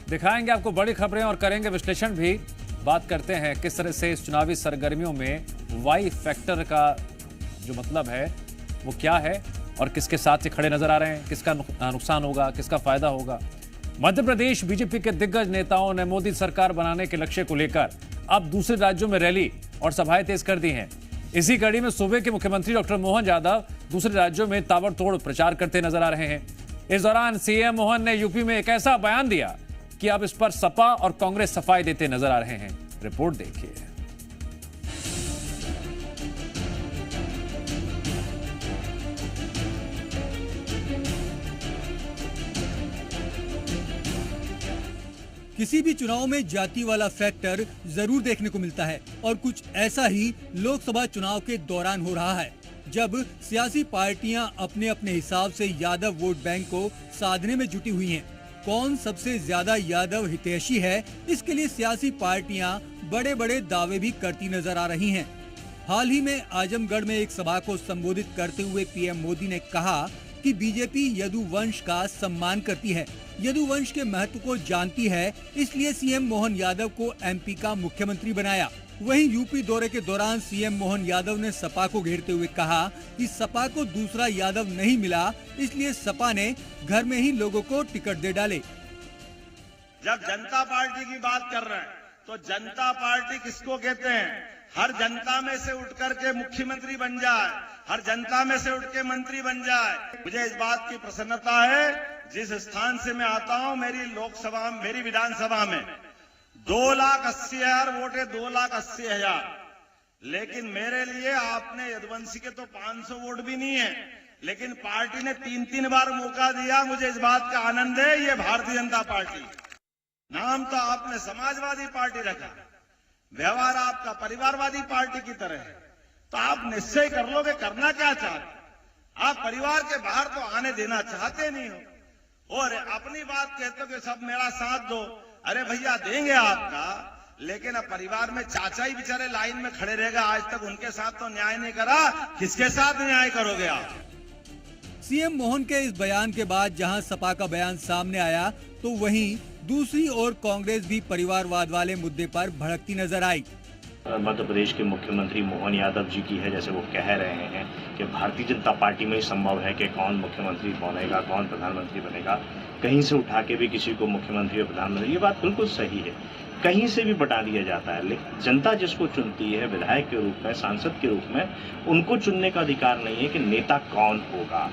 दिखाएंगे आपको बड़ी खबरें और करेंगे विश्लेषण भी। बात करते हैं किस तरह से इस चुनावी सरगर्मियों में वाई फैक्टर का जो मतलब है वो क्या है और किसके साथ से खड़े नजर आ रहे हैं, किसका नुकसान होगा, किसका फायदा होगा। मध्य प्रदेश बीजेपी के दिग्गज नेताओं ने मोदी सरकार बनाने के लक्ष्य को लेकर अब दूसरे राज्यों में रैली और सभाएं तेज कर दी हैं। इसी कड़ी में सूबे के मुख्यमंत्री डॉक्टर मोहन यादव दूसरे राज्यों में ताबड़तोड़ प्रचार करते नजर आ रहे हैं। इस दौरान सीएम मोहन ने यूपी में एक ऐसा बयान दिया कि अब इस पर सपा और कांग्रेस सफाई देते नजर आ रहे हैं। रिपोर्ट देखिए। किसी भी चुनाव में जाति वाला फैक्टर जरूर देखने को मिलता है और कुछ ऐसा ही लोकसभा चुनाव के दौरान हो रहा है, जब सियासी पार्टियां अपने अपने हिसाब से यादव वोट बैंक को साधने में जुटी हुई हैं। कौन सबसे ज्यादा यादव हितैषी है, इसके लिए सियासी पार्टियां बड़े बड़े दावे भी करती नजर आ रही हैं। हाल ही में आजमगढ़ में एक सभा को संबोधित करते हुए पीएम मोदी ने कहा कि बीजेपी यदुवंश का सम्मान करती है, यदुवंश के महत्व को जानती है, इसलिए सीएम मोहन यादव को एमपी का मुख्यमंत्री बनाया। वहीं यूपी दौरे के दौरान सीएम मोहन यादव ने सपा को घेरते हुए कहा कि सपा को दूसरा यादव नहीं मिला, इसलिए सपा ने घर में ही लोगों को टिकट दे डाले। जब जनता पार्टी की बात कर रहे हैं तो जनता पार्टी किसको कहते हैं? हर जनता में से उठ करके मुख्यमंत्री बन जाए, हर जनता में से उठ के मंत्री बन जाए। मुझे इस बात की प्रसन्नता है, जिस स्थान से मैं आता हूं, मेरी विधानसभा में 2,80,000 वोट है, 2,80,000। लेकिन मेरे लिए आपने यदुवंशी के तो 500 वोट भी नहीं है, लेकिन पार्टी ने 3-3 बार मौका दिया। मुझे इस बात का आनंद है। ये भारतीय जनता पार्टी, नाम तो आपने समाजवादी पार्टी रखा, व्यवहार आपका परिवारवादी पार्टी की तरह है, तो आप निश्चय कर लो कि करना क्या चाहते। आप परिवार के बाहर तो आने देना चाहते नहीं हो और अपनी बात कहते हो कि सब मेरा साथ दो। अरे भैया, देंगे आपका, लेकिन अब परिवार में चाचा ही बेचारे लाइन में खड़े रहेगा। आज तक उनके साथ तो न्याय नहीं करा, किसके साथ न्याय करोगे आप? सीएम मोहन के इस बयान के बाद जहां सपा का बयान सामने आया, तो वहीं दूसरी ओर कांग्रेस भी परिवारवाद वाले मुद्दे पर भड़कती नजर आई। मध्य प्रदेश के मुख्यमंत्री मोहन यादव जी की है, जैसे वो कह रहे हैं कि भारतीय जनता पार्टी में ही संभव है कि कौन मुख्यमंत्री बनेगा, कौन प्रधानमंत्री बनेगा। कहीं से उठा के भी किसी को मुख्यमंत्री और प्रधानमंत्री, ये बात बिल्कुल सही है। कहीं से भी बटा दिया जाता है, लेकिन जनता जिसको चुनती है विधायक के रूप में, सांसद के रूप में, उनको चुनने का अधिकार नहीं है कि नेता कौन होगा।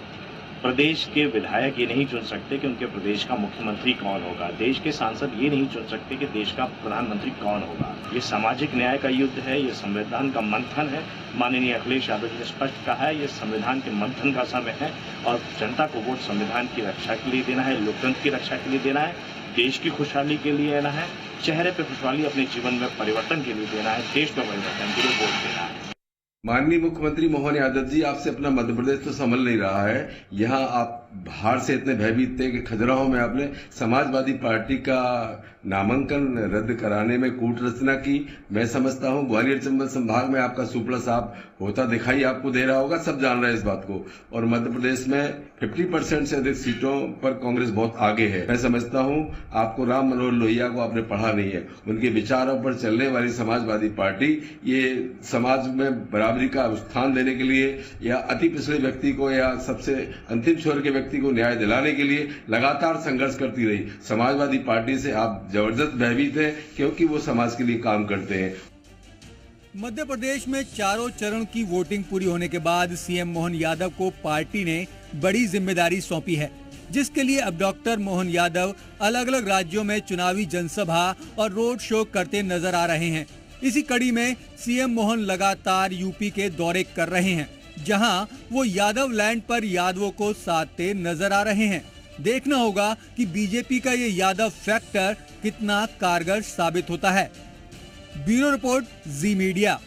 प्रदेश के विधायक ये नहीं चुन सकते कि उनके प्रदेश का मुख्यमंत्री कौन होगा। देश के सांसद ये नहीं चुन सकते कि देश का प्रधानमंत्री कौन होगा। ये सामाजिक न्याय का युद्ध है, ये संविधान का मंथन है। माननीय अखिलेश यादव जी ने स्पष्ट कहा है, ये संविधान के मंथन का समय है और जनता को वोट संविधान की रक्षा के लिए देना है, लोकतंत्र की रक्षा के लिए देना है, देश की खुशहाली के लिए देना है, चेहरे पर खुशहाली, अपने जीवन में परिवर्तन के लिए देना है, देश में परिवर्तन के लिए वोट देना है। माननीय मुख्यमंत्री मोहन यादव जी, आपसे अपना मध्य प्रदेश तो संभल नहीं रहा है। यहाँ आप बाहर से इतने भयभीत थे कि खजुराहो में आपने समाजवादी पार्टी का नामांकन रद्द कराने में कूट रचना की। मैं समझता हूँ ग्वालियर चंबल संभाग में आपका सुपड़ा साहब होता दिखाई आपको दे रहा होगा, सब जान रहे हैं इस बात को। और मध्य प्रदेश में 50% से अधिक सीटों पर कांग्रेस बहुत आगे है। मैं समझता हूँ आपको राम मनोहर लोहिया को आपने पढ़ा नहीं है। उनके विचारों पर चलने वाली समाजवादी पार्टी ये समाज में बराबरी का स्थान देने के लिए या अति पिछड़े व्यक्ति को या सबसे अंतिम छोर के व्यक्ति को न्याय दिलाने के लिए लगातार संघर्ष करती रही। समाजवादी पार्टी से आप जबरदस्त भयभीत हैं, क्योंकि वो समाज के लिए काम करते हैं। मध्य प्रदेश में चारों चरण की वोटिंग पूरी होने के बाद सीएम मोहन यादव को पार्टी ने बड़ी जिम्मेदारी सौंपी है, जिसके लिए अब डॉक्टर मोहन यादव अलग अलग राज्यों में चुनावी जनसभा और रोड शो करते नजर आ रहे हैं। इसी कड़ी में सीएम मोहन लगातार यूपी के दौरे कर रहे हैं, जहां वो यादव लैंड पर यादवों को साधते नजर आ रहे हैं। देखना होगा कि बीजेपी का ये यादव फैक्टर कितना कारगर साबित होता है। ब्यूरो रिपोर्ट, जी मीडिया।